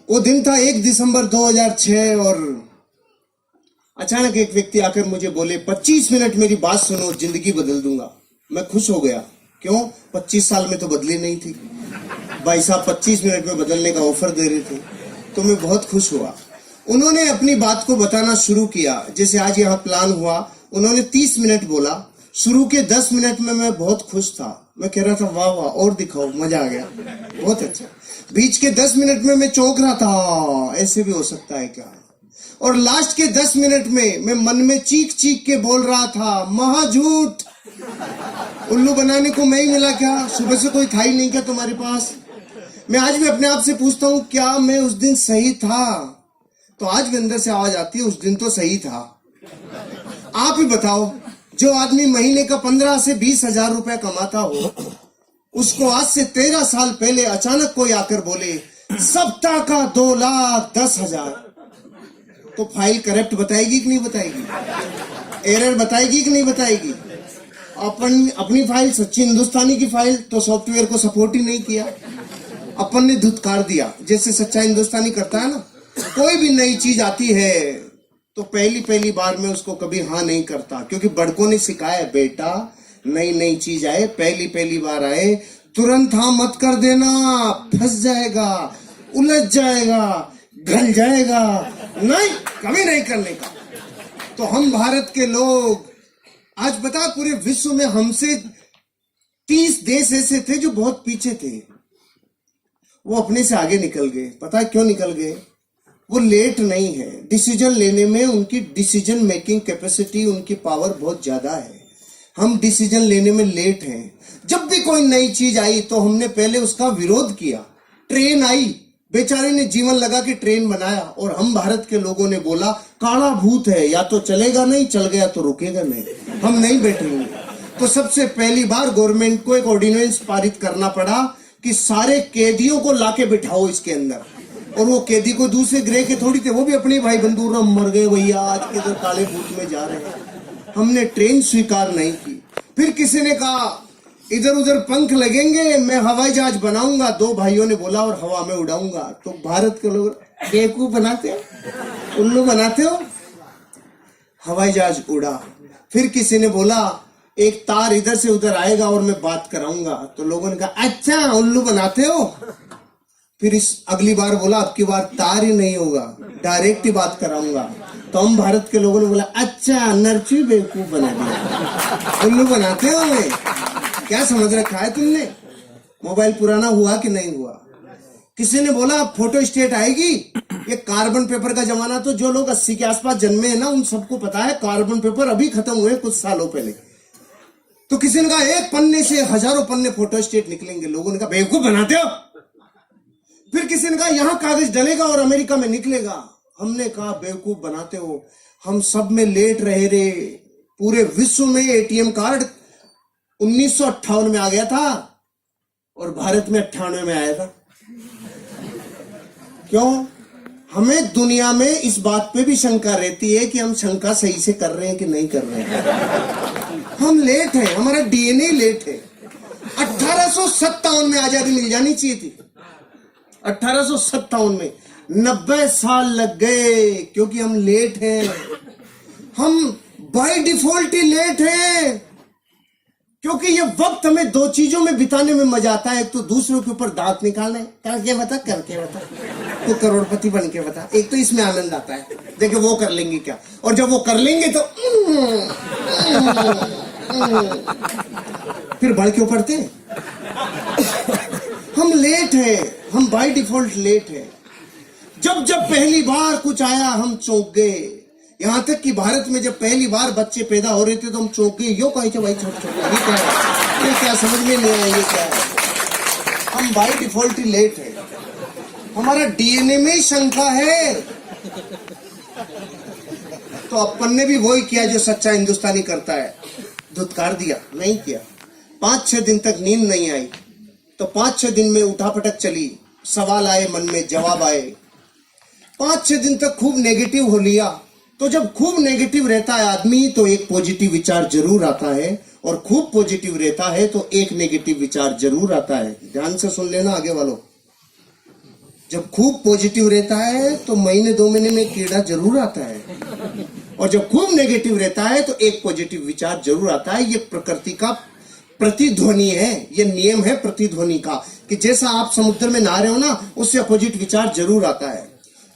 वो दिन था 1 दिसंबर 2006 और अचानक एक व्यक्ति आकर मुझे बोले 25 मिनट मेरी बात सुनो, जिंदगी बदल दूंगा। मैं खुश हो गया। क्यों? 25 साल में तो बदली नहीं थी। भाई साहब 25 मिनट में बदलने का ऑफर दे रहे थे, तो मैं बहुत खुश हुआ। उन्होंने अपनी बात को बताना शुरू किया। जैसे आज यहाँ प्लान हुआ, उन्होंने 30 मिनट बोला। शुरू के 10 मिनट में मैं बहुत खुश था। मैं कह रहा था वाह वाह और दिखाओ, मजा आ गया, बहुत अच्छा। बीच के 10 मिनट में मैं चौंक रहा था, ऐसे भी हो सकता है क्या। और लास्ट के 10 मिनट में मैं मन में चीख चीख के बोल रहा था महा झूठ, उल्लू बनाने को मैं ही मिला क्या? सुबह से कोई था ही नहीं क्या तुम्हारे पास? मैं आज भी अपने आप से पूछता हूँ क्या मैं उस दिन सही था? तो आज भी अंदर से आवाज आती है उस दिन तो सही था। आप ही बताओ, जो आदमी महीने का 15 से 20 हजार रुपया कमाता हो, उसको आज से 13 साल पहले अचानक कोई आकर बोले सप्ताह का 2,10,000, तो फाइल करेक्ट बताएगी कि नहीं बताएगी? एरर बताएगी कि नहीं बताएगी? अपनी फाइल सच्ची हिंदुस्तानी की फाइल तो सॉफ्टवेयर को सपोर्ट ही नहीं किया, अपन ने धुतकार दिया। जैसे सच्चा हिंदुस्तानी करता है ना, कोई भी नई चीज आती है तो पहली बार में उसको कभी हाँ नहीं करता, क्योंकि बड़कों ने सिखाया है बेटा, नई चीज आए, पहली बार आए, तुरंत हाँ मत कर देना, फंस जाएगा, उलझ जाएगा, घल जाएगा, नहीं कभी नहीं करने का। तो हम भारत के लोग आज बता पूरे विश्व में हमसे 30 देश ऐसे थे जो बहुत पीछे थे, वो अपने से आगे निकल गए। पता है क्यों निकल गए? वो लेट नहीं है, डिसीजन लेने में उनकी डिसीजन मेकिंग कैपेसिटी, उनकी पावर बहुत ज्यादा है। हम डिसीजन लेने में लेट हैं। जब भी कोई नई चीज आई तो हमने पहले उसका विरोध किया। ट्रेन आई, बेचारे ने जीवन लगा के ट्रेन बनाया, और हम भारत के लोगों ने बोला काला भूत है, या तो चलेगा नहीं, चल गया तो रुकेगा नहीं, हम नहीं बैठेंगे। तो सबसे पहली बार गवर्नमेंट को एक ऑर्डिनेंस पारित करना पड़ा कि सारे कैदियों को लाके बिठाओ इसके अंदर। और वो कैदी को दूसरे ग्रह के थोड़ी थे, वो भी अपने भाई बंधुओं मर गए भैया, आज के तो काले भूत में जा रहे हैं। हमने ट्रेन स्वीकार नहीं की। फिर किसी ने कहा इधर उधर पंख लगेंगे, मैं हवाई जहाज बनाऊंगा। 2 भाइयों ने बोला और हवा में उड़ाऊंगा। तो भारत के लोग बेवकूफ बनाते हो, उल्लू बनाते हो, हवाई जहाज उड़ा। फिर किसी ने बोला एक तार इधर से उधर आएगा और मैं बात कराऊंगा। तो लोगों ने कहा अच्छा उल्लू बनाते हो। फिर इस अगली बार बोला अब की बार तार ही नहीं होगा, डायरेक्ट ही बात कराऊंगा। तो हम भारत के लोगों ने बोला अच्छा नरचू बेवकूफ बना दिया, उल्लू बनाते हो हमें, क्या समझ रखा है तुमने? मोबाइल पुराना हुआ कि नहीं हुआ? किसी ने बोला फोटो स्टेट आएगी। ये कार्बन पेपर का जमाना, तो जो लोग 80 के आसपास जन्मे हैं ना, उन सबको पता है कार्बन पेपर अभी खत्म हुए कुछ सालों पहले। तो किसी ने कहा एक पन्ने से हजारों पन्ने फोटो स्टेट निकलेंगे। लोगों ने कहा बेवकूफ बनाते हो। फिर किसी ने कहा यहां कागज डलेगा और अमेरिका में निकलेगा। हमने कहा बेवकूफ बनाते हो, हम सब में लेट रहे रे। पूरे विश्व में एटीएम कार्ड 1958 में आ गया था और भारत में 98 में आया था। क्यों? हमें दुनिया में इस बात पे भी शंका रहती है कि हम शंका सही से कर रहे हैं कि नहीं कर रहे हैं। हम लेट हैं, हमारा डीएनए लेट है। 1857 में आजादी मिल जानी चाहिए थी। 1857 में 90 साल लग गए, क्योंकि हम लेट हैं। हम बाय डिफॉल्ट ही लेट हैं, क्योंकि ये वक्त हमें 2 चीजों में बिताने में मजा आता है। एक तो दूसरों के ऊपर दांत निकालने, करके बता तो करोड़पति बन के बता। एक तो इसमें आनंद आता है, देखो वो कर लेंगे क्या, और जब वो कर लेंगे तो फिर बढ़ के पड़ते। हम लेट हैं, हम बाय डिफॉल्ट लेट हैं। जब पहली बार कुछ आया हम चौंक गए। यहां तक कि भारत में जब पहली बार बच्चे पैदा हो रहे थे तो हम चौंक गए। यो कहीं भाई छोटे ये क्या समझ में नहीं आया, ये क्या है? हम बाय डिफॉल्ट ही लेट है, हमारा डीएनए में शंका है। तो अपन ने भी वही किया जो सच्चा हिंदुस्तानी करता है, धुतकार दिया, नहीं किया। 5-6 दिन तक नींद नहीं आई, तो 5-6 दिन में उठापटक चली, सवाल आए मन में, जवाब आए। 5-6 दिन तक खूब नेगेटिव हो लिया। तो जब खूब नेगेटिव रहता है आदमी तो एक पॉजिटिव विचार जरूर आता है, और खूब पॉजिटिव रहता है तो एक नेगेटिव विचार जरूर आता है। ध्यान से सुन लेना आगे वालों, जब खूब पॉजिटिव रहता है तो महीने 2 महीने में कीड़ा जरूर आता है, और जब खूब नेगेटिव रहता है तो एक पॉजिटिव विचार जरूर आता है। ये प्रकृति का प्रतिध्वनि है, ये नियम है प्रतिध्वनि का, कि जैसा आप समुद्र में नहा रहे हो ना, उससे अपोजिट विचार जरूर आता है।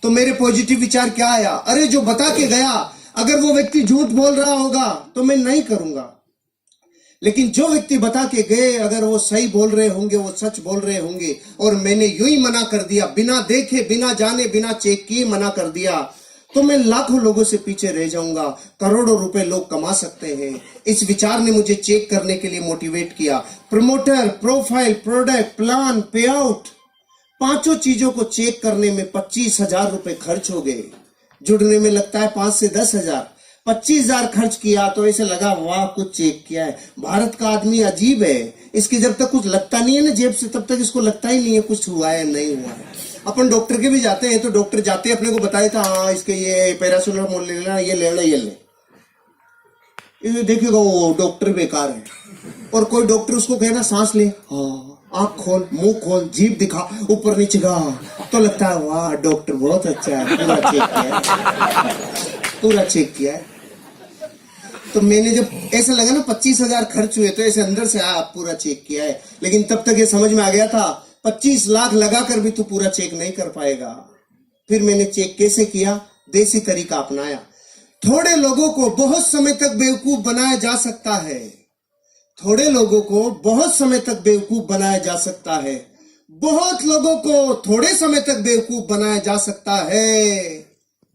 तो मेरे पॉजिटिव विचार क्या आया? अरे जो बता के गया, अगर वो व्यक्ति झूठ बोल रहा होगा तो मैं नहीं करूंगा, लेकिन जो व्यक्ति बता के गए अगर वो सही बोल रहे होंगे, वो सच बोल रहे होंगे, और मैंने यूं ही मना कर दिया, बिना देखे, बिना जाने, बिना चेक किए मना कर दिया, तो मैं लाखों लोगों से पीछे रह जाऊंगा। करोड़ों रुपए लोग कमा सकते हैं। इस विचार ने मुझे चेक करने के लिए मोटिवेट किया। प्रमोटर, प्रोफाइल, प्रोडक्ट, प्लान, पे आउट, 5 चीजों को चेक करने में 25,000 रुपए खर्च हो गए। जुड़ने में लगता है 5 से 10,000। 25,000 खर्च किया तो ऐसे लगा वाह कुछ चेक किया है। भारत का आदमी अजीब है, इसके जब तक कुछ लगता नहीं है ना जेब से, तब तक इसको लगता ही नहीं है कुछ हुआ है नहीं हुआ है। अपन डॉक्टर के भी जाते हैं तो डॉक्टर जाते अपने को बताए था, हाँ इसके ये पैरासिटामोल ले लेना, ये लेना, ये ले, ये देखिएगा वो डॉक्टर बेकार है। और कोई डॉक्टर उसको कहना सांस ले, हाँ आंख खोल, मुंह खोल, जीभ दिखा, ऊपर नीचे गा, तो लगता है वाह डॉक्टर बहुत अच्छा है, पूरा चेक किया है, पूरा चेक किया है। तो मैंने जब ऐसा लगा ना 25,000 खर्च हुए तो ऐसे अंदर से पूरा चेक किया है। लेकिन तब तक ये समझ में आ गया था 25 लाख लगाकर भी तू पूरा चेक नहीं कर पाएगा। फिर मैंने चेक कैसे किया? देसी तरीका अपनाया। थोड़े लोगों को बहुत समय तक बेवकूफ बनाया जा सकता है, थोड़े लोगों को बहुत समय तक बेवकूफ बनाया जा सकता है, बहुत लोगों को थोड़े समय तक बेवकूफ बनाया जा सकता है,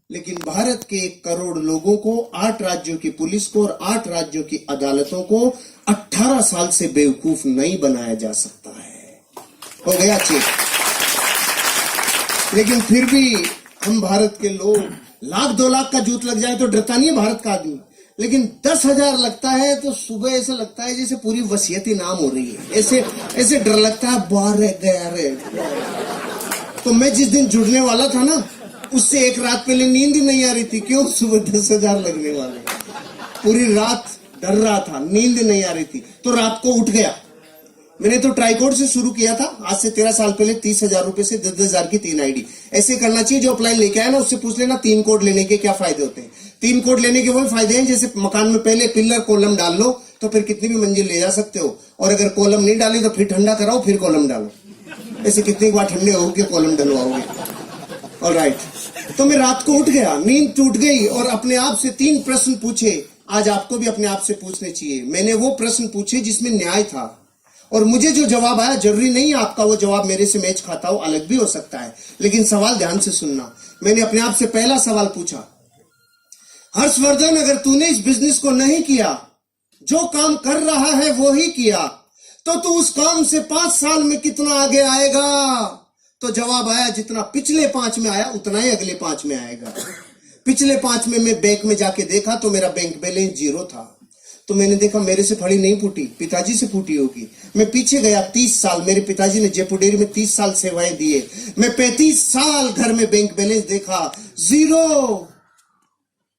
लेकिन भारत के 1 करोड़ लोगों को, 8 राज्यों की पुलिस को और 8 राज्यों की अदालतों को 18 साल से बेवकूफ नहीं बनाया जा सकता है। हो गया चेक। लेकिन फिर भी हम भारत के लोग, 1,00,000-2 लाख का जूत लग जाए तो डरता नहीं है भारत का आदमी, लेकिन 10,000 लगता है तो सुबह ऐसा लगता है जैसे पूरी वसीयत नाम हो रही है, ऐसे ऐसे डर लगता है, बाहर रह गया रे। तो मैं जिस दिन जुड़ने वाला था ना, उससे 1 रात पहले नींद ही नहीं आ रही थी। क्यों? सुबह 10,000 लगने वाले। पूरी रात डर रहा था, नींद नहीं आ रही थी, तो रात को उठ गया। मैंने तो ट्राइकोड से शुरू किया था, आज से 13 साल पहले। 30,000 रुपए से 10,000 की 3 आईडी। ऐसे करना चाहिए। जो अपलाइन लेके आया ना, उससे पूछ लेना 3 कोड लेने के क्या फायदे होते हैं। 3 कोड लेने के वही फायदे हैं जैसे मकान में पहले पिलर कॉलम डाल लो तो फिर कितनी भी मंजिल ले जा सकते हो, और अगर कॉलम नहीं डाली तो फिर ठंडा कराओ, फिर कॉलम डालो। ऐसे कितनी बार ठंडे होगे कॉलम डलवाओगे। ऑलराइट, तो मैं रात को उठ गया, नींद टूट गई, और अपने आप से 3 प्रश्न पूछे। आज आपको भी अपने आप से पूछने चाहिए। मैंने वो प्रश्न पूछे जिसमें न्याय था, और मुझे जो जवाब आया, जरूरी नहीं आपका वो जवाब मेरे से मैच खाता हो, अलग भी हो सकता है, लेकिन सवाल ध्यान से सुनना। मैंने अपने आप से पहला सवाल पूछा, हर्षवर्धन अगर तूने इस बिजनेस को नहीं किया, जो काम कर रहा है वो ही किया, तो तू उस काम से 5 साल में कितना आगे आएगा? तो जवाब आया, जितना पिछले 5 में आया उतना ही अगले 5 में आएगा। पिछले 5 में मैं बैंक में जाके देखा तो मेरा बैंक बैलेंस 0 था। तो मैंने देखा मेरे से फड़ी नहीं फूटी, पिताजी से फूटी होगी। मैं पीछे गया 30 साल, मेरे पिताजी ने जयपुर डेयरी में 30 साल सेवाएं दिए। मैं 35 साल घर में बैंक बैलेंस देखा, 0।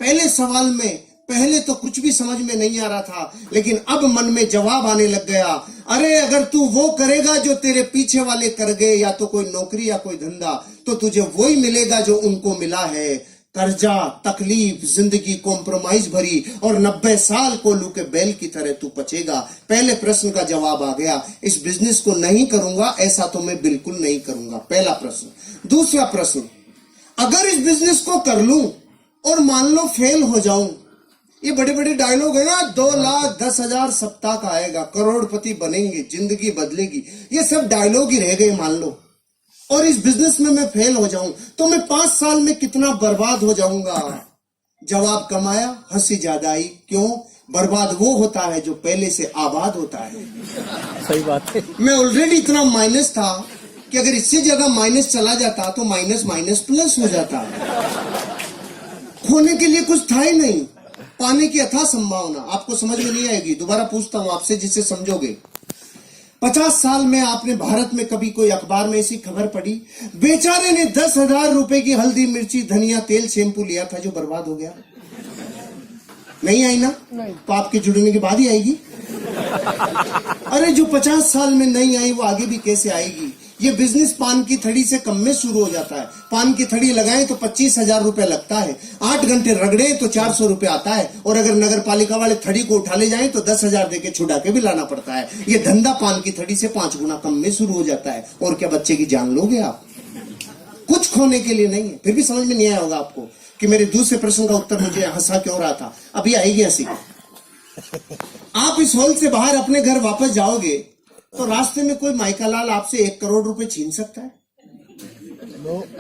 पहले सवाल में पहले तो कुछ भी समझ में नहीं आ रहा था, लेकिन अब मन में जवाब आने लग गया। अरे अगर तू वो करेगा जो तेरे पीछे वाले कर गए, या तो कोई नौकरी या कोई धंधा, तो तुझे वही मिलेगा जो उनको मिला है। कर्जा, तकलीफ, जिंदगी कॉम्प्रोमाइज भरी, और 90 साल कोल्हू के बैल की तरह तू पचेगा। पहले प्रश्न का जवाब आ गया, इस बिजनेस को नहीं करूंगा, ऐसा तो मैं बिल्कुल नहीं करूंगा। पहला प्रश्न। दूसरा प्रश्न, अगर इस बिजनेस को कर लूं और मान लो फेल हो जाऊं, ये बड़े बड़े डायलॉग है ना, 2,10,000 सप्ताह का आएगा, करोड़पति बनेंगे, जिंदगी बदलेगी, ये सब डायलॉग ही रह गए मान लो, और इस बिजनेस में मैं फेल हो जाऊं तो मैं 5 साल में कितना बर्बाद हो जाऊंगा। जवाब कम आया, हंसी ज्यादा आई। क्यों? बर्बाद वो होता है जो पहले से आबाद होता है। सही बात है। मैं ऑलरेडी इतना माइनस था कि अगर इससे ज्यादा माइनस चला जाता तो माइनस माइनस प्लस हो जाता। खोने के लिए कुछ था ही नहीं, पाने की अथाह संभावना। आपको समझ में नहीं आएगी, दोबारा पूछता हूं आपसे जिससे समझोगे। 50 साल में आपने भारत में कभी कोई अखबार में ऐसी खबर पढ़ी, बेचारे ने 10,000 रुपए की हल्दी, मिर्ची, धनिया, तेल, शैम्पू लिया था जो बर्बाद हो गया? नहीं आई ना? नहीं। तो आपके जुड़ने के बाद ही आएगी। अरे जो 50 साल में नहीं आई वो आगे भी कैसे आएगी? ये बिजनेस पान की थड़ी से कम में शुरू हो जाता है। पान की थड़ी लगाएं तो 25,000 रुपए लगता है, 8 घंटे रगड़े तो 400 रुपए आता है, और अगर नगर पालिका वाले थड़ी को उठा ले जाएं तो 10,000 देके छुड़ा के भी लाना पड़ता है। ये धंधा पान की थड़ी से 5 गुना कम में शुरू हो जाता है। और क्या बच्चे की जान लोगे आप? कुछ खोने के लिए नहीं है। फिर भी समझ में नहीं आया होगा आपको कि मेरे दूसरे प्रश्न का उत्तर मुझे हंसा क्यों रहा था। अभी आएगी हंसी। आप इस हॉल से बाहर अपने घर वापस जाओगे तो रास्ते में कोई माइकालाल आपसे 1 करोड़ रुपए छीन सकता है?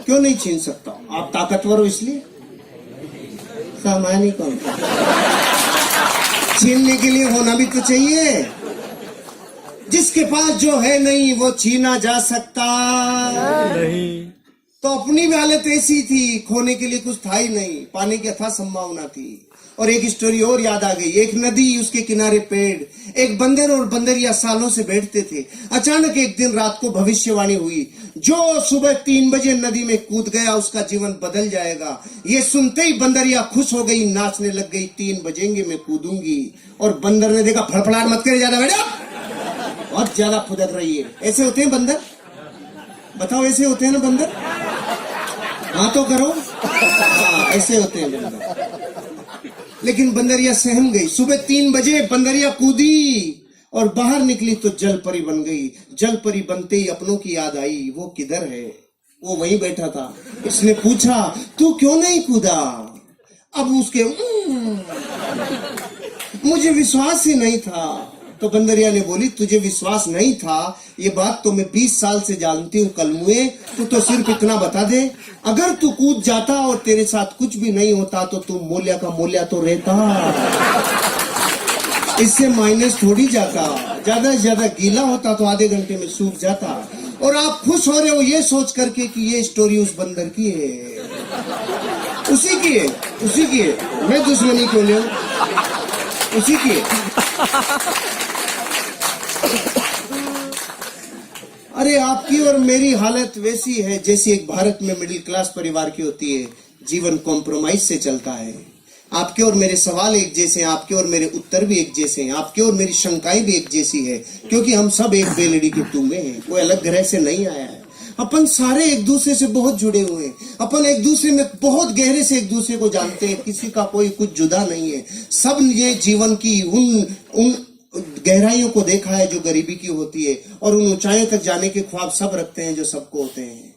क्यों नहीं छीन सकता? आप ताकतवर हो इसलिए? सामान्य कौन? छीनने के लिए होना भी तो चाहिए। जिसके पास जो है नहीं वो छीना जा सकता नहीं। तो अपनी भी हालत ऐसी थी, खोने के लिए कुछ था ही नहीं, पाने की अथाह संभावना थी। और एक स्टोरी और याद आ गई। एक नदी, उसके किनारे पेड़, एक बंदर और बंदरिया सालों से बैठते थे। अचानक एक दिन रात को भविष्यवाणी हुई, जो सुबह 3 बजे नदी में कूद गया उसका जीवन बदल जाएगा। ये सुनते ही बंदरिया खुश हो गई, नाचने लग गई, 3 बजेंगे मैं कूदूंगी। और बंदर ने देखा, फड़फड़ाहट मत करे ज्यादा बेटा, बहुत ज्यादा फुदक रही है। ऐसे होते हैं बंदर? बताओ, ऐसे होते हैं ना बंदर? हाँ तो करो। हाँ, ऐसे होते हैं बंदर। लेकिन बंदरिया सहम गई। सुबह 3 बजे बंदरिया कूदी और बाहर निकली तो जल परी बन गई। जल परी बनते ही अपनों की याद आई, वो किधर है? वो वहीं बैठा था। इसने पूछा, तू क्यों नहीं कूदा? अब उसके मुझे विश्वास ही नहीं था। तो बंदरिया ने बोली, तुझे विश्वास नहीं था ये बात तो मैं 20 साल से जानती हूँ कलमुए। तू तो सिर्फ इतना बता दे, अगर तू कूद जाता और तेरे साथ कुछ भी नहीं होता तो तू मूल्य का मूल्य तो रहता, इससे माइनस थोड़ी जाता। ज्यादा से ज्यादा गीला होता तो आधे घंटे में सूख जाता। और आप खुश हो रहे हो ये सोच करके कि ये स्टोरी उस बंदर की है, उसी की है, उसी की है। मैं दुश्मनी क्यों ले, उसी की है। अरे आपकी और मेरी हालत वैसी है जैसी एक भारत में मिडिल क्लास परिवार की होती है। जीवन कॉम्प्रोमाइज से चलता है। आपके और मेरे सवाल एक जैसे हैं, आपके और मेरे उत्तर भी एक जैसे हैं, आपके और मेरी शंकाएं भी एक जैसी है, क्योंकि हम सब एक बेलड़ी के टूमे हैं। कोई अलग ग्रह से नहीं आया है। अपन सारे एक दूसरे से बहुत जुड़े हुए हैं। अपन एक दूसरे में बहुत गहरे से एक दूसरे को जानते हैं। किसी का कोई कुछ जुदा नहीं है। सब ये जीवन की उन गहराइयों को देखा है जो गरीबी की होती है, और उन ऊंचाइयों तक जाने के ख्वाब सब रखते हैं जो सबको होते हैं।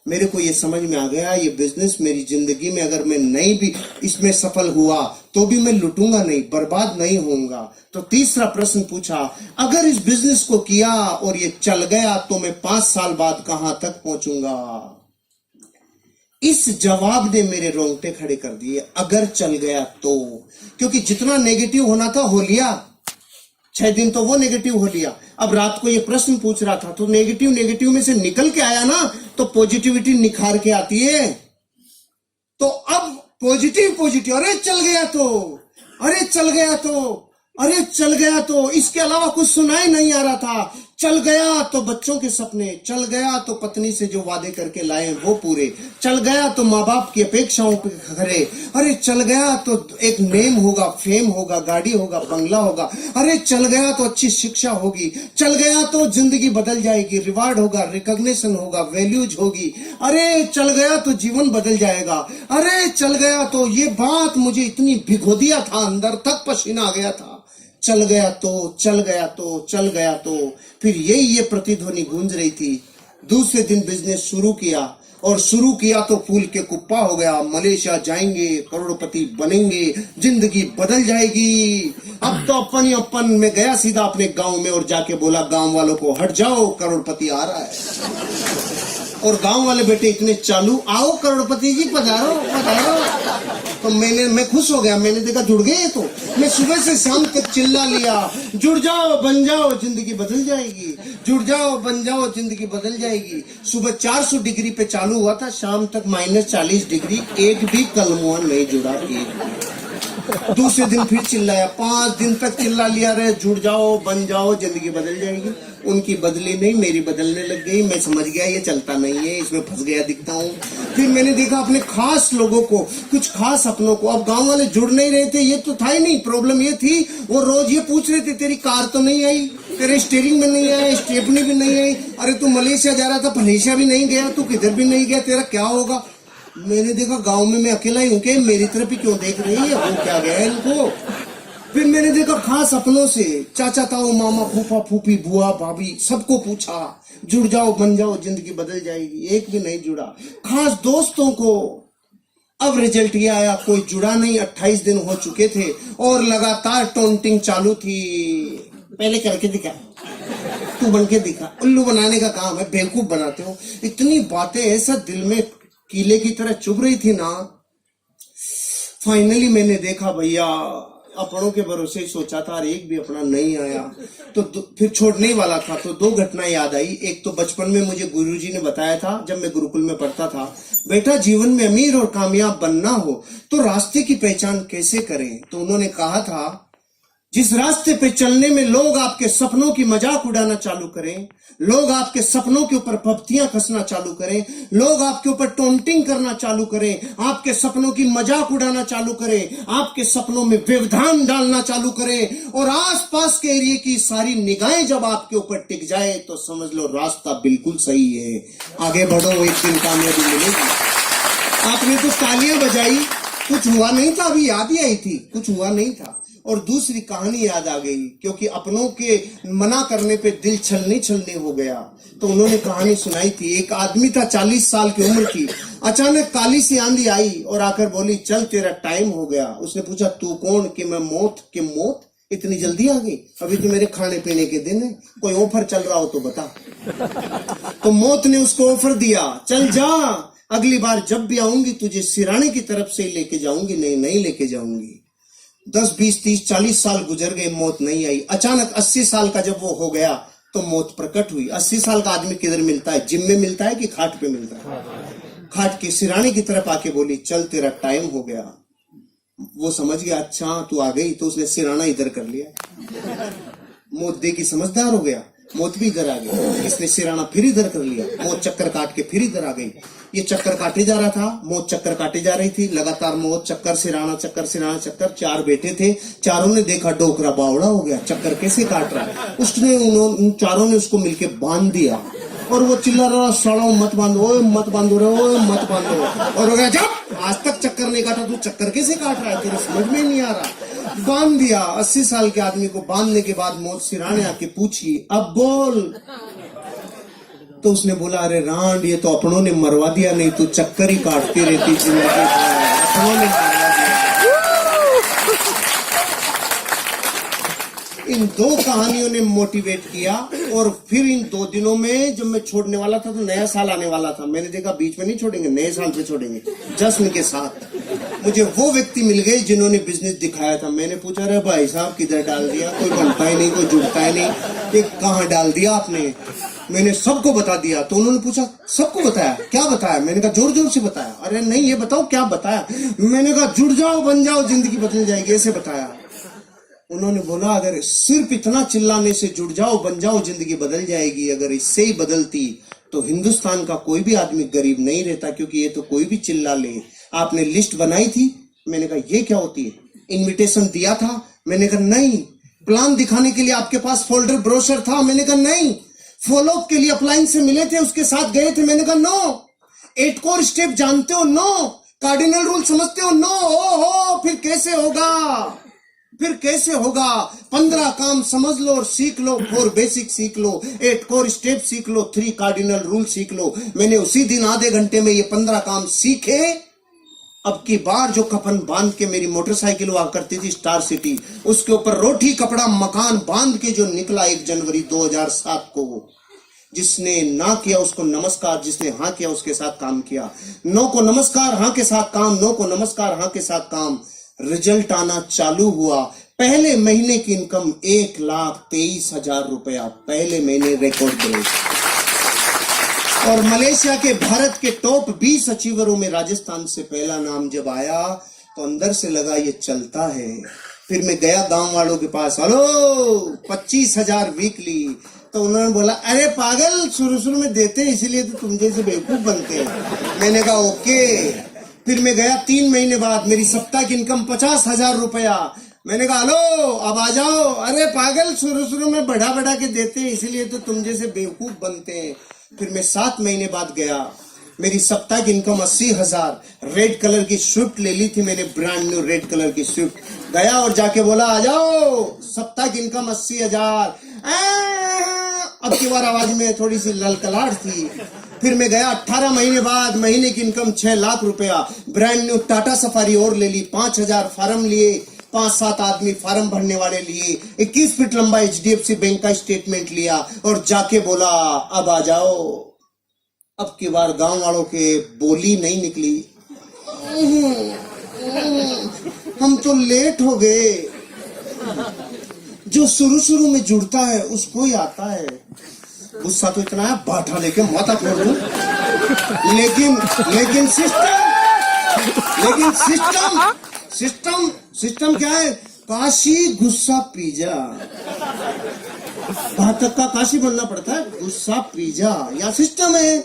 मेरे को ये समझ में आ गया, ये बिजनेस मेरी जिंदगी में अगर मैं नहीं भी इसमें सफल हुआ तो भी मैं लुटूंगा नहीं, बर्बाद नहीं होऊंगा। तो तीसरा प्रश्न पूछा, अगर इस बिजनेस को किया और ये चल गया तो मैं 5 साल बाद कहां तक पहुंचूंगा? इस जवाब ने मेरे रोंगटे खड़े कर दिए। अगर चल गया तो, क्योंकि जितना नेगेटिव होना था हो लिया। 6 दिन तो वो नेगेटिव हो लिया। अब रात को ये प्रश्न पूछ रहा था तो नेगेटिव में से निकल के आया ना, तो पॉजिटिविटी निखार के आती है। तो अब पॉजिटिव, अरे चल गया तो, अरे चल गया तो, अरे चल गया तो, इसके अलावा कुछ सुनाई नहीं आ रहा था। चल गया तो बच्चों के सपने, चल गया तो पत्नी से जो वादे करके लाए वो पूरे, चल गया तो माँ बाप की अपेक्षाओं पे खरे, अरे चल गया तो एक नेम होगा, फेम होगा, गाड़ी होगा, बंगला होगा, अरे चल गया तो अच्छी शिक्षा होगी, चल गया तो जिंदगी बदल जाएगी, रिवार्ड होगा, रिकॉग्निशन होगा, वैल्यूज होगी, अरे चल गया तो जीवन बदल जाएगा, अरे चल गया तो ये बात मुझे इतनी भिगो दिया था, अंदर तक पसीना आ गया था। चल गया तो, चल गया तो, चल गया तो, फिर ये प्रतिध्वनि गूंज रही थी। दूसरे दिन बिजनेस शुरू किया, और शुरू किया तो फूल के कुप्पा हो गया। मलेशिया जाएंगे, करोड़पति बनेंगे, जिंदगी बदल जाएगी। अब तो अपन में गया सीधा अपने गांव में और जाके बोला गांव वालों को, हट जाओ करोड़पति आ रहा है। और गांव वाले बेटे इतने चालू, आओ करोड़पति जी पधारो पधारो। तो मैं खुश हो गया। मैंने देखा जुड़ गए। तो मैं सुबह से शाम तक चिल्ला लिया, जुड़ जाओ बन जाओ जिंदगी बदल जाएगी, जुड़ जाओ बन जाओ जिंदगी बदल जाएगी। सुबह 400 डिग्री पे चालू हुआ था, शाम तक -40 डिग्री, एक भी कलमुआ नहीं जुड़ा। दूसरे दिन फिर चिल्लाया, 5 दिन तक चिल्ला लिया रहे, जुड़ जाओ बन जाओ जिंदगी बदल जाएगी। उनकी बदली नहीं, मेरी बदलने लग गई। मैं समझ गया ये चलता नहीं है, इसमें फंस गया दिखता हूँ। फिर मैंने देखा अपने खास लोगों को, कुछ खास अपनों को। अब गांव वाले जुड़ नहीं रहे थे, ये तो था ही नहीं। प्रॉब्लम ये थी वो रोज ये पूछ रहे थे, तेरी कार तो नहीं आई, तेरे स्टीयरिंग में नहीं आया, स्टेपनी भी नहीं आई। अरे तू मलेशिया जा रहा था, मलेशिया भी नहीं गया, तू किधर भी नहीं गया, तेरा क्या होगा? मैंने देखा गांव में मैं अकेला ही हूं कि मेरी तरफ ही क्यों देख रही है, वो क्या गया इनको। फिर मैंने देखा खास अपनों से, चाचा ताऊ मामा फूफा फूफी बुआ भाभी सबको पूछा, जुड़ जाओ बन जाओ जिंदगी बदल जाएगी। एक भी नहीं जुड़ा। खास दोस्तों को, अब रिजल्ट ये आया, कोई जुड़ा नहीं। 28 दिन हो चुके थे और लगातार टोंटिंग चालू थी। पहले करके दिखा, तू बन के दिखा। उल्लू बनाने का काम है, बेवकूफ बनाते हो। इतनी बातें ऐसा दिल में कीले की तरह चुभ रही थी ना। फाइनली मैंने देखा भैया, अपनों के भरोसे ही सोचा था और एक भी अपना नहीं आया। तो फिर छोड़ने वाला था तो दो घटना याद आई। एक तो बचपन में मुझे गुरुजी ने बताया था, जब मैं गुरुकुल में पढ़ता था, बेटा जीवन में अमीर और कामयाब बनना हो तो रास्ते की पहचान कैसे करें। तो उन्होंने कहा था, जिस रास्ते पे चलने में लोग आपके सपनों की मजाक उड़ाना चालू करें, लोग आपके सपनों के ऊपर पपतियां कसना चालू करें, लोग आपके ऊपर टोंटिंग करना चालू करें, आपके सपनों की मजाक उड़ाना चालू करें, आपके सपनों में व्यवधान डालना चालू करें और आसपास के एरिया की सारी निगाहें जब आपके ऊपर टिक जाए तो समझ लो रास्ता बिल्कुल सही है, आगे बढ़ो, एक दिन कामयाबी मिलेगी। आपने तो तालियां बजाई, कुछ हुआ नहीं था, अभी याद ही आई थी, कुछ हुआ नहीं था। और दूसरी कहानी याद आ गई, क्योंकि अपनों के मना करने पे दिल छलने छलने हो गया। तो उन्होंने कहानी सुनाई थी। एक आदमी था, 40 साल की उम्र की, अचानक काली सी आंधी आई और आकर बोली, चल तेरा टाइम हो गया। उसने पूछा, तू कौन? कि मैं मौत। कि मौत इतनी जल्दी आ गई? अभी तो मेरे खाने पीने के दिन है, कोई ऑफर चल रहा हो तो बता। तो मौत ने उसको ऑफर दिया, चल जा, अगली बार जब भी आऊंगी तुझे सिराने की तरफ से लेके जाऊंगी, नहीं लेके जाऊंगी। 10, 20, 30, 40 साल गुजर गए, मौत नहीं आई। अचानक 80 साल का जब वो हो गया तो मौत प्रकट हुई। 80 साल का आदमी किधर मिलता है? जिम में मिलता है कि खाट पे मिलता है? खाट की सिराने की तरफ आके बोली, चल तेरा टाइम हो गया। वो समझ गया, अच्छा तू आ गई, तो उसने सिराना इधर कर लिया। मौत देखी, समझदार हो गया, मौत भी इधर आ गई। इसने सिराना फिर इधर कर लिया, मौत चक्कर काट के फिर इधर आ गई। ये चक्कर काटे जा रहा था, मौत चक्कर काटे जा रही थी, लगातार मौत चक्कर सिराना चक्कर सिराना चक्कर। 4 बेटे थे, चारों ने देखा डोकरा बावड़ा हो गया, चक्कर कैसे काट रहा है। उसने उन चारों ने उसको मिलके बांध दिया और वो चिल्ला रहा, सालों मत बांधो, ओए मत बांधो रे, ओए मत बांधो। और हो गया, जब आज तक चक्कर नहीं काटा, तू चक्कर कैसे काट रहा है, तेरे समझ में नहीं आ रहा। बांध दिया। 80 साल के आदमी को बांधने के बाद मौत सिराने आके पूछी, अब बोल। तो उसने बोला, अरे रांड, ये तो अपनों ने मरवा दिया, नहीं तो चक्कर ही काटती रहती जिंदगी। अपनों ने मरवा दिया। इन 2 कहानियों ने मोटिवेट किया। और फिर इन 2 दिनों में जब मैं छोड़ने वाला था तो नया साल आने वाला था, मैंने देखा बीच में नहीं छोड़ेंगे, नए साल पे छोड़ेंगे जश्न के साथ। मुझे वो व्यक्ति मिल गए जिन्होंने बिजनेस दिखाया था। मैंने पूछा, अरे भाई साहब किधर डाल दिया, कोई बनता ही नहीं, कोई जुड़ता ही नहीं, ये कहाँ डाल दिया आपने? मैंने सबको बता दिया। तो उन्होंने पूछा, सबको बताया? क्या बताया? मैंने कहा, जोर जोर से बताया। अरे नहीं, ये बताओ क्या बताया? मैंने कहा, जुड़ जाओ बन जाओ जिंदगी बदल जाएगी, ऐसे बताया। उन्होंने बोला, अगर सिर्फ इतना चिल्लाने से जुड़ जाओ बन जाओ जिंदगी बदल जाएगी, अगर इससे ही बदलती तो हिंदुस्तान का कोई भी आदमी गरीब नहीं रहता, क्योंकि ये तो कोई भी चिल्ला ले। आपने लिस्ट बनाई थी? मैंने कहा, ये क्या होती है? इनविटेशन दिया था? मैंने कहा नहीं। प्लान दिखाने के लिए आपके पास फोल्डर ब्रोशर था? मैंने कहा नहीं। फॉलोअप के लिए अपलाइन से मिले थे, उसके साथ गए थे? मैंने कहा नो। 8 कोर स्टेप जानते हो? नो। कार्डिनल रूल समझते हो? नो। ओहो, फिर कैसे होगा? फिर कैसे होगा? 15 काम समझ लो और सीख लो। 4 बेसिक सीख लो, 8 कोर स्टेप सीख लो, 3 कार्डिनल रूल सीख लो। मैंने उसी दिन आधे घंटे में ये 15 काम सीखे। अब की बार जो कफन बांध के मेरी मोटरसाइकिल हुआ करती थी स्टार सिटी, उसके ऊपर रोटी कपड़ा मकान बांध के जो निकला 1 जनवरी 2007 को, जिसने ना किया उसको नमस्कार, जिसने हाँ किया उसके साथ काम किया। नो को नमस्कार, हाँ के साथ काम, नो को नमस्कार, हाँ के साथ काम। रिजल्ट आना चालू हुआ। पहले महीने की इनकम 1,23,000 रुपया, पहले महीने रिकॉर्ड ब्रेक। और मलेशिया के भारत के टॉप 20 अचीवरों में राजस्थान से पहला नाम जब आया तो अंदर से लगा ये चलता है। फिर मैं गया गांव वालों के पास, हेलो 25,000 वीकली। तो उन्होंने बोला, अरे पागल, शुरू में देते हैं इसीलिए तो तुम जैसे बेवकूफ बनते हैं। मैंने कहा ओके। फिर मैं गया 3 महीने बाद, मेरी सप्ताह की इनकम 50,000 रुपया। मैंने कहा हेलो अब आ जाओ। अरे पागल, शुरू शुरू में बढ़ा बढ़ा के देते हैं, इसीलिए तो तुम जैसे बेवकूफ बनते हैं। फिर मैं 7 महीने बाद गया, मेरी साप्ताहिक इनकम 80,000। रेड कलर की स्विफ्ट ले ली थी मैंने, ब्रांड न्यू रेड कलर की स्विफ्ट। गया और जाके बोला आ जाओ, साप्ताहिक इनकम 80,000। अब की बार आवाज में थोड़ी सी ललकलाहट थी। फिर मैं गया 18 महीने बाद, महीने की इनकम 6 लाख रुपया। ब्रांड न्यू टाटा सफारी और ले ली, 5,000 फार्म लिए, 5-7 आदमी फार्म भरने वाले लिए, 21 फीट लंबा HDFC बैंक का स्टेटमेंट लिया और जाके बोला अब आ जाओ। अब की बार गांव वालों के बोली नहीं निकली, हम तो लेट हो गए। जो शुरू शुरू में जुड़ता है उसको ही आता है। गुस्सा तो इतना है बाठा लेके माथा फोड़ दूं। लेकिन सिस्टम क्या है? काशी गुस्सा पीजा। घातक का काशी बनना पड़ता है, गुस्सा पीजा या सिस्टम है।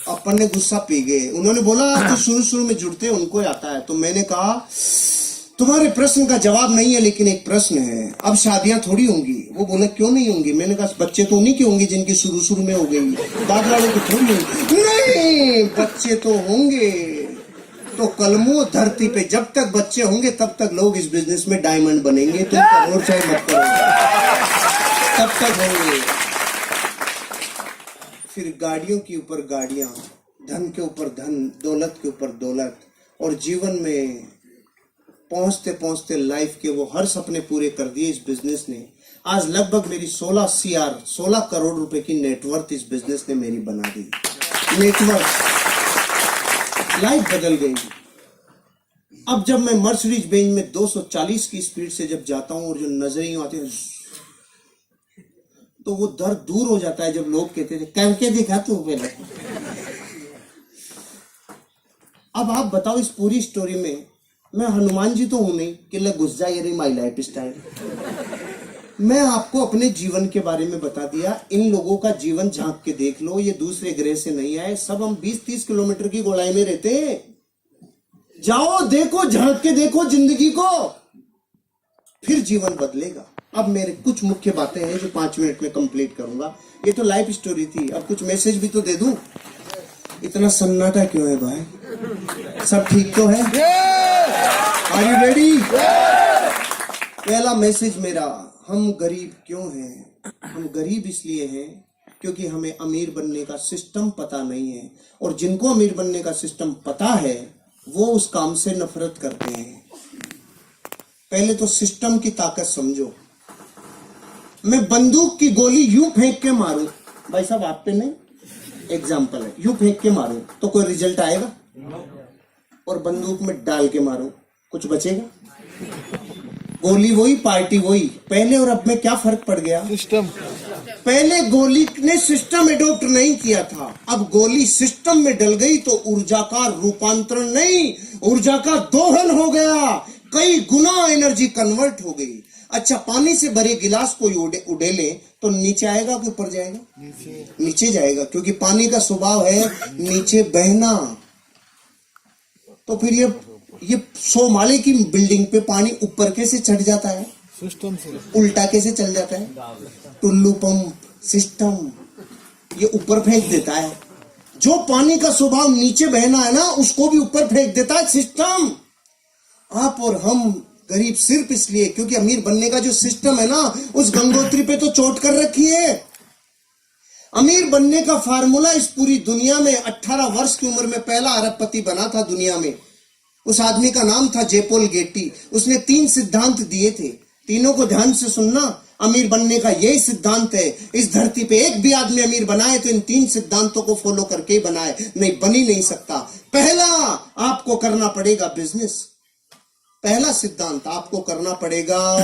अपन ने गुस्सा पी गए। उन्होंने बोला जो शुरू शुरू में जुड़ते हैं उनको ही आता है। तो मैंने कहा तुम्हारे प्रश्न का जवाब नहीं है, लेकिन एक प्रश्न है, अब शादियां थोड़ी होंगी। वो बोले क्यों नहीं होंगी? मैंने कहा बच्चे तो उन्हीं के होंगे जिनकी शुरू शुरू में हो गई, बाद वालों की थोड़ी होंगी। नहीं, बच्चे तो होंगे। तो कलमों धरती पे जब तक बच्चे होंगे तब तक लोग इस बिजनेस में डायमंड बनेंगे। तुम करो चाहे मत करो, तब तक होंगे। फिर गाड़ियों के ऊपर गाड़ियां, धन के ऊपर धन, दौलत के ऊपर दौलत, और जीवन में पहुंचते पहुंचते लाइफ के वो हर सपने पूरे कर दिए इस बिजनेस ने। आज लगभग मेरी 16 करोड़ रुपए की नेटवर्थ इस बिजनेस ने मेरी बना दी। नेटवर्थ, लाइफ बदल गई। अब जब मैं मर्सिडीज बेंज में 240 की स्पीड से जब जाता हूं और जो नजरें आती हैं तो वो दर्द दूर हो जाता है। जब लोग कहते थे करके दिखा तू पहले। अब आप बताओ इस पूरी स्टोरी में मैं हनुमान जी तो हूं नहीं कि ले घुस जाए रे माई लाइफ स्टाइल। मैं आपको अपने जीवन के बारे में बता दिया। इन लोगों का जीवन झांक के देख लो, ये दूसरे ग्रह से नहीं आए। सब हम 20-30 किलोमीटर की गोलाई में रहते हैं। जाओ देखो, झांक के देखो जिंदगी को, फिर जीवन बदलेगा। अब मेरे कुछ मुख्य बातें हैं जो 5 मिनट में कंप्लीट करूंगा। ये तो लाइफ स्टोरी थी, अब कुछ मैसेज भी तो दे दूं। इतना सन्नाटा क्यों है भाई? सब ठीक तो है? Are you ready? पहला मैसेज मेरा, हम गरीब क्यों हैं? हम गरीब इसलिए हैं क्योंकि हमें अमीर बनने का सिस्टम पता नहीं है, और जिनको अमीर बनने का सिस्टम पता है वो उस काम से नफरत करते हैं। पहले तो सिस्टम की ताकत समझो। मैं बंदूक की गोली यूं फेंक के मारूं, भाई साहब आप पे नहीं, एग्जाम्पल है, यूं फेंक के मारूं तो कोई रिजल्ट आएगा? और बंदूक में डाल के मारूं कुछ बचेगा? गोली वही, पार्टी वही। पहले और अब में क्या फर्क पड़ गया? सिस्टम। पहले गोली ने सिस्टम एडॉप्ट नहीं किया था, अब गोली सिस्टम में डल गई तो ऊर्जा का रूपांतरण नहीं, ऊर्जा का दोहन हो गया। कई गुना एनर्जी कन्वर्ट हो गई। अच्छा, पानी से भरे गिलास कोई उड़ेले तो नीचे आएगा कि ऊपर जाएगा? नीचे जाएगा, क्योंकि पानी का स्वभाव है नीचे बहना। तो फिर ये 100 माले की बिल्डिंग पे पानी ऊपर कैसे चढ़ जाता है? सिस्टम से। उल्टा कैसे चल जाता है? टुल्लू पंप सिस्टम ये ऊपर फेंक देता है। जो पानी का स्वभाव नीचे बहना है ना, उसको भी ऊपर फेंक देता है सिस्टम। आप और हम गरीब सिर्फ इसलिए क्योंकि अमीर बनने का जो सिस्टम है ना, उस गंगोत्री पे तो चोट कर रखी है। अमीर बनने का फार्मूला इस पूरी दुनिया में 18 वर्ष की उम्र में पहला अरबपति बना था दुनिया में। उस आदमी का नाम था जेपोल गेटी। उसने 3 सिद्धांत दिए थे, तीनों को ध्यान से सुनना। अमीर बनने का यही सिद्धांत है। इस धरती पे एक भी आदमी अमीर बनाए तो इन 3 सिद्धांतों को फॉलो करके ही बनाए, नहीं बन ही नहीं सकता। पहला, आपको करना पड़ेगा बिजनेस। पहला सिद्धांत, आपको करना पड़ेगा।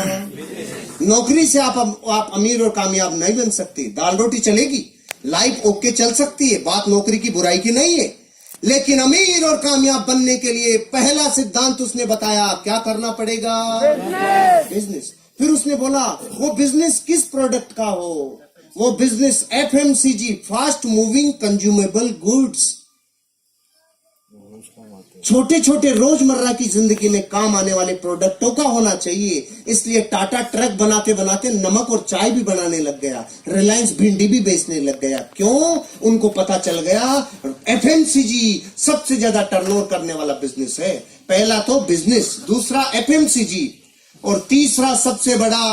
नौकरी से आप अमीर और कामयाब नहीं बन सकते। दाल रोटी चलेगी, लाइफ ओके चल सकती है, बात नौकरी की बुराई की नहीं है, लेकिन अमीर और कामयाब बनने के लिए पहला सिद्धांत उसने बताया, क्या करना पड़ेगा? बिजनेस। फिर उसने बोला वो बिजनेस किस प्रोडक्ट का हो? वो business FMCG, fast moving consumable goods. छोटे छोटे रोजमर्रा की जिंदगी में काम आने वाले प्रोडक्टों का होना चाहिए। इसलिए टाटा ट्रक बनाते बनाते नमक और चाय भी बनाने लग गया, रिलायंस भिंडी भी बेचने लग गया। क्यों? उनको पता चल गया एफएमसीजी सबसे ज्यादा टर्नओवर करने वाला बिजनेस है। पहला तो बिजनेस, दूसरा एफएमसीजी, और तीसरा सबसे बड़ा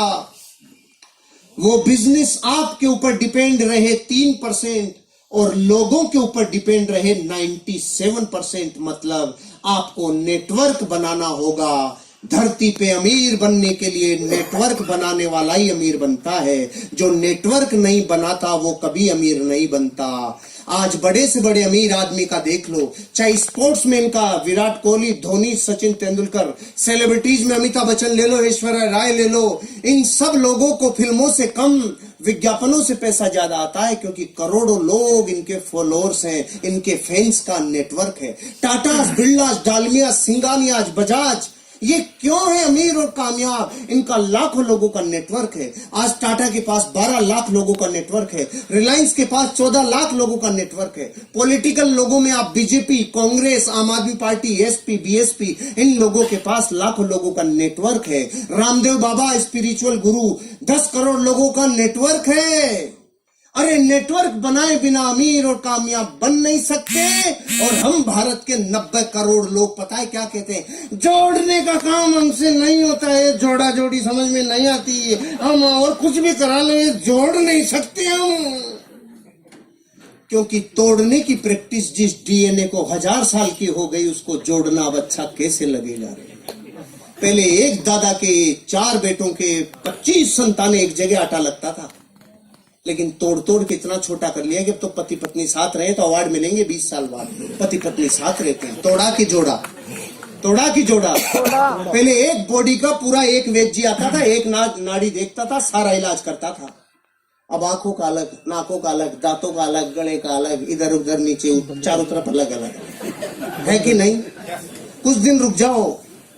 वो बिजनेस आपके ऊपर डिपेंड रहे 3% और लोगों के ऊपर डिपेंड रहे 97%। मतलब आपको नेटवर्क बनाना होगा। धरती पे अमीर बनने के लिए नेटवर्क बनाने वाला ही अमीर बनता है। जो नेटवर्क नहीं बनाता वो कभी अमीर नहीं बनता। आज बड़े से बड़े अमीर आदमी का देख लो, चाहे स्पोर्ट्समैन का विराट कोहली, धोनी, सचिन तेंदुलकर, सेलिब्रिटीज में अमिताभ बच्चन ले लो, ऐश्वर्या राय ले लो, इन सब लोगों को फिल्मों से कम विज्ञापनों से पैसा ज्यादा आता है, क्योंकि करोड़ों लोग इनके फॉलोअर्स हैं, इनके फैंस का नेटवर्क है। टाटा, बिरला, डालमिया, सिंगानिया, बजाज, ये क्यों है अमीर और कामयाब? इनका लाखों लोगों का नेटवर्क है। आज टाटा के पास 12 लाख लोगों का नेटवर्क है, रिलायंस के पास 14 लाख लोगों का नेटवर्क है। पॉलिटिकल लोगों में आप बीजेपी, कांग्रेस, आम आदमी पार्टी, एसपी, बीएसपी, इन लोगों के पास लाखों लोगों का नेटवर्क है। रामदेव बाबा स्पिरिचुअल गुरु, 10 करोड़ लोगों का नेटवर्क है। अरे नेटवर्क बनाए बिना अमीर और कामयाब बन नहीं सकते। और हम भारत के 90 करोड़ लोग पता है क्या कहते हैं? जोड़ने का काम हमसे नहीं होता है, जोड़ा जोड़ी समझ में नहीं आती है, हम और कुछ भी करा ले, जोड़ नहीं सकते हम। क्योंकि तोड़ने की प्रैक्टिस जिस डीएनए को 1000 साल की हो गई, उसको जोड़ना अब अच्छा कैसे लगेगा? पहले एक दादा के 4 बेटों के 25 संतानें एक जगह आटा लगता था, लेकिन तोड़ तोड़ के इतना छोटा कर लिया कि अब तो पति पत्नी साथ रहे तो अवार्ड मिलेंगे 20 साल बाद। पति पत्नी साथ रहते हैं। तोड़ा की जोड़ा, तोड़ा की जोड़ा। पहले एक बॉडी का पूरा एक वेद जी आता था, एक नाड़ी देखता था, सारा इलाज करता था। अब आंखों का अलग, नाकों का अलग, दांतों का अलग, गले का अलग, इधर उधर नीचे चारों तरफ अलग अलग है कि नहीं? कुछ दिन रुक जाओ।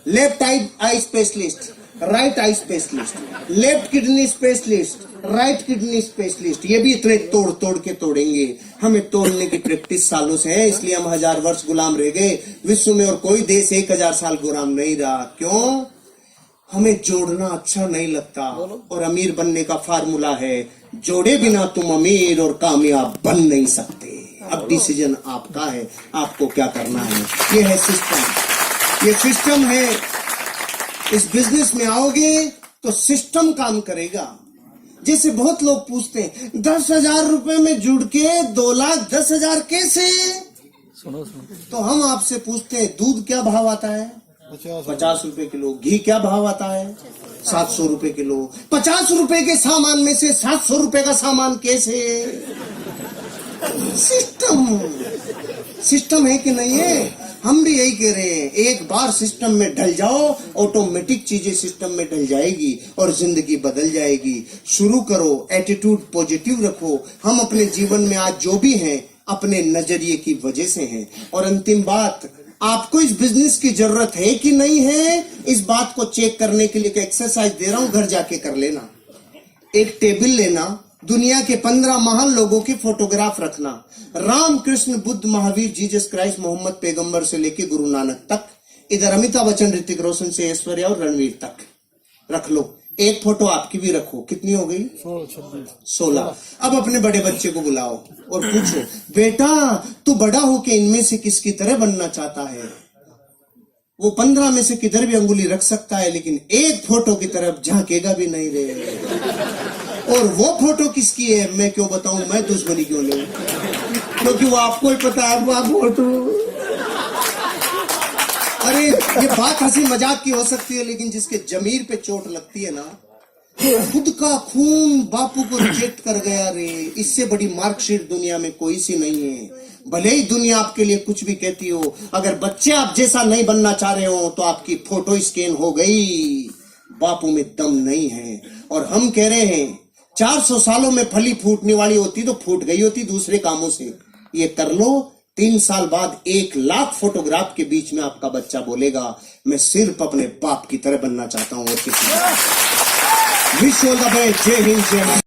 Left eye specialist, right eye specialist, left kidney specialist, right kidney specialist, ये भी इतने तोड़ तोड़ के तोड़ेंगे। हमें तोड़ने की प्रैक्टिस सालों से है, इसलिए हम 1000 वर्ष गुलाम रह गए। विश्व में और कोई देश 1000 साल गुलाम नहीं रहा। क्यों? हमें जोड़ना अच्छा नहीं लगता। और अमीर बनने का फार्मूला है, जोड़े बिना तुम अमीर और कामयाब बन नहीं सकते। अब डिसीजन आपका है, आपको क्या करना है। ये है सिस्टम, ये सिस्टम है। इस बिजनेस में आओगे तो सिस्टम काम करेगा। जैसे बहुत लोग पूछते हैं 10,000 रुपए में जुड़ के 2,10,000 कैसे? सुनो तो हम आपसे पूछते हैं दूध क्या भाव आता है? 50 रुपए किलो। घी क्या भाव आता है? 700 रुपए किलो। 50 रुपए के सामान में से 700 रुपए का सामान कैसे? सिस्टम है कि नहीं है? हम भी यही कह रहे हैं, एक बार सिस्टम में ढल जाओ, ऑटोमेटिक चीजें सिस्टम में ढल जाएगी और जिंदगी बदल जाएगी। शुरू करो, एटीट्यूड पॉजिटिव रखो। हम अपने जीवन में आज जो भी हैं अपने नजरिए की वजह से हैं। और अंतिम बात, आपको इस बिजनेस की जरूरत है कि नहीं है, इस बात को चेक करने के लिए एक एक्सरसाइज दे रहा हूं, घर जाके कर लेना। एक टेबल लेना, दुनिया के 15 महान लोगों की फोटोग्राफ रखना, राम, कृष्ण, बुद्ध, महावीर, जीसस क्राइस्ट, मोहम्मद पैगंबर से लेके गुरु नानक तक, इधर अमिताभ बच्चन, ऋतिक रोशन से ऐश्वर्या और रणवीर तक रख लो। एक फोटो आपकी भी रखो। कितनी हो गई? 16। अब अपने बड़े बच्चे को बुलाओ और पूछो, बेटा तू बड़ा होके इनमें से किसकी तरह बनना चाहता है? वो 15 में से किधर भी अंगुली रख सकता है, लेकिन एक फोटो की तरफ झांकेगा भी नहीं रे। और वो फोटो किसकी है मैं क्यों बताऊं, मैं दुश्मनी क्यों लूं? क्योंकि वो आपको ही पता है वो फोटो। अरे ये बात हंसी मजाक की हो सकती है, लेकिन जिसके जमीर पे चोट लगती है ना, खुद का खून बापू को रिजेक्ट कर गया रे, इससे बड़ी मार्कशीट दुनिया में कोई सी नहीं है। भले ही दुनिया आपके लिए कुछ भी कहती हो, अगर बच्चे आप जैसा नहीं बनना चाह रहे हो तो आपकी फोटो स्कैन हो गई। बापू में दम नहीं है। और हम कह रहे हैं 400 सालों में फली फूटने वाली होती तो फूट गई होती दूसरे कामों से। ये कर लो, 3 साल बाद 1 लाख फोटोग्राफ के बीच में आपका बच्चा बोलेगा मैं सिर्फ अपने बाप की तरह बनना चाहता हूं और किसी। Wish all the best. जय हिंद, जय भारत।